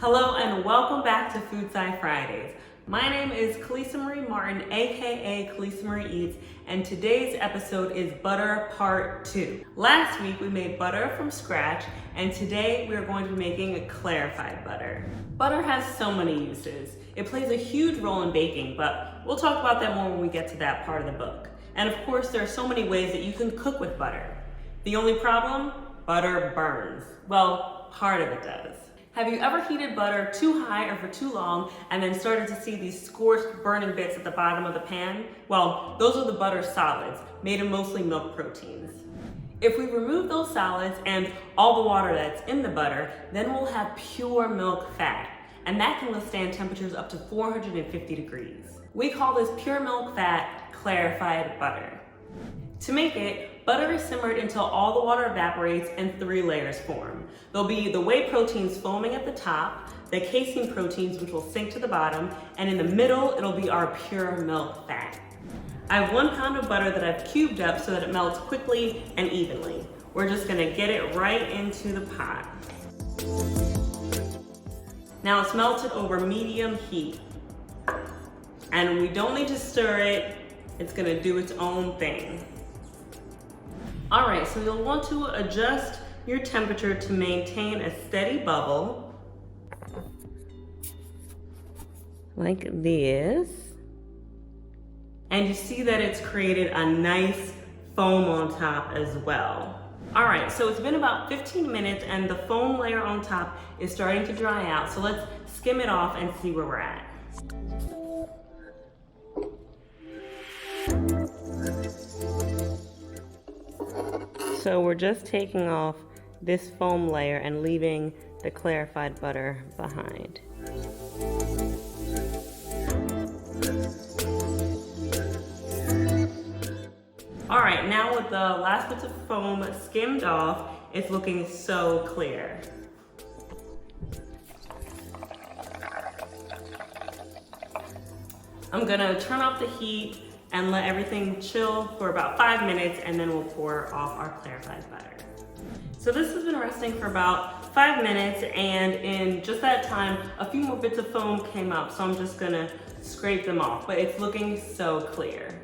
Hello and welcome back to Food Sci Fridays. My name is Kalisa Marie Martin, aka Kalisa Marie Eats, and today's episode is butter part 2. Last week we made butter from scratch, and today we are going to be making a clarified butter. Butter has so many uses. It plays a huge role in baking, but we'll talk about that more when we get to that part of the book. And of course, there are so many ways that you can cook with butter. The only problem? Butter burns. Well, part of it does. Have you ever heated butter too high or for too long and then started to see these scorched burning bits at the bottom of the pan? Well, those are the butter solids, made of mostly milk proteins. If we remove those solids and all the water that's in the butter, then we'll have pure milk fat, and that can withstand temperatures up to 450 degrees. We call this pure milk fat clarified butter. To make it, butter is simmered until all the water evaporates and 3 layers form. There'll be the whey proteins foaming at the top, the casein proteins which will sink to the bottom, and in the middle it'll be our pure milk fat. I have 1 pound of butter that I've cubed up so that it melts quickly and evenly. We're just gonna get it right into the pot. Now it's melted over medium heat, and we don't need to stir it. It's gonna do its own thing. All right, so you'll want to adjust your temperature to maintain a steady bubble, like this. And you see that it's created a nice foam on top as well. All right, so it's been about 15 minutes and the foam layer on top is starting to dry out. So let's skim it off and see where we're at. So we're just taking off this foam layer and leaving the clarified butter behind. All right, now with the last bits of foam skimmed off, it's looking so clear. I'm gonna turn off the heat and let everything chill for about 5 minutes, and then we'll pour off our clarified butter. So this has been resting for about 5 minutes, and in just that time, a few more bits of foam came up, so I'm just gonna scrape them off, but it's looking so clear.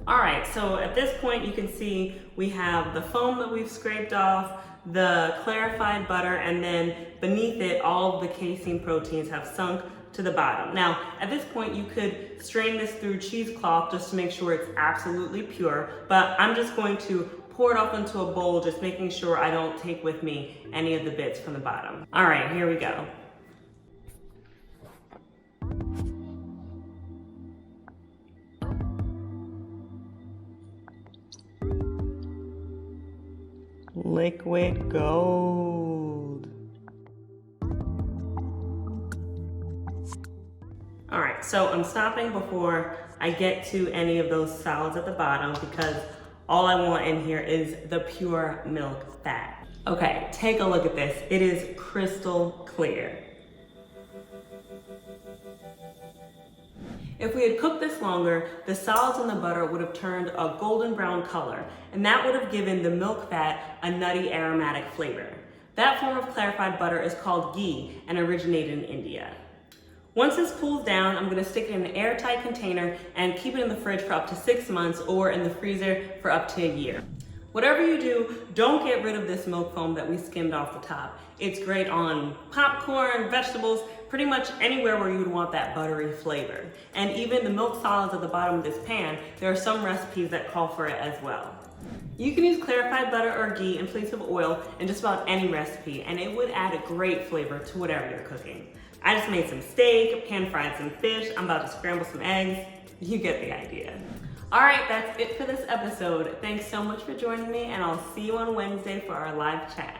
All right, so at this point you can see we have the foam that we've scraped off, the clarified butter, and then beneath it all of the casein proteins have sunk to the bottom. Now, at this point you could strain this through cheesecloth just to make sure it's absolutely pure, but I'm just going to pour it off into a bowl, just making sure I don't take with me any of the bits from the bottom. All right, here we go. Liquid gold. All right, so I'm stopping before I get to any of those solids at the bottom because all I want in here is the pure milk fat. Okay, take a look at this. It is crystal clear. If we had cooked this longer, the solids in the butter would have turned a golden brown color, and that would have given the milk fat a nutty aromatic flavor. That form of clarified butter is called ghee and originated in India. Once this cools down, I'm gonna stick it in an airtight container and keep it in the fridge for up to 6 months or in the freezer for up to a year. Whatever you do, don't get rid of this milk foam that we skimmed off the top. It's great on popcorn, vegetables, pretty much anywhere where you would want that buttery flavor. And even the milk solids at the bottom of this pan, there are some recipes that call for it as well. You can use clarified butter or ghee in place of oil in just about any recipe, and it would add a great flavor to whatever you're cooking. I just made some steak, pan-fried some fish, I'm about to scramble some eggs. You get the idea. All right, that's it for this episode. Thanks so much for joining me, and I'll see you on Wednesday for our live chat.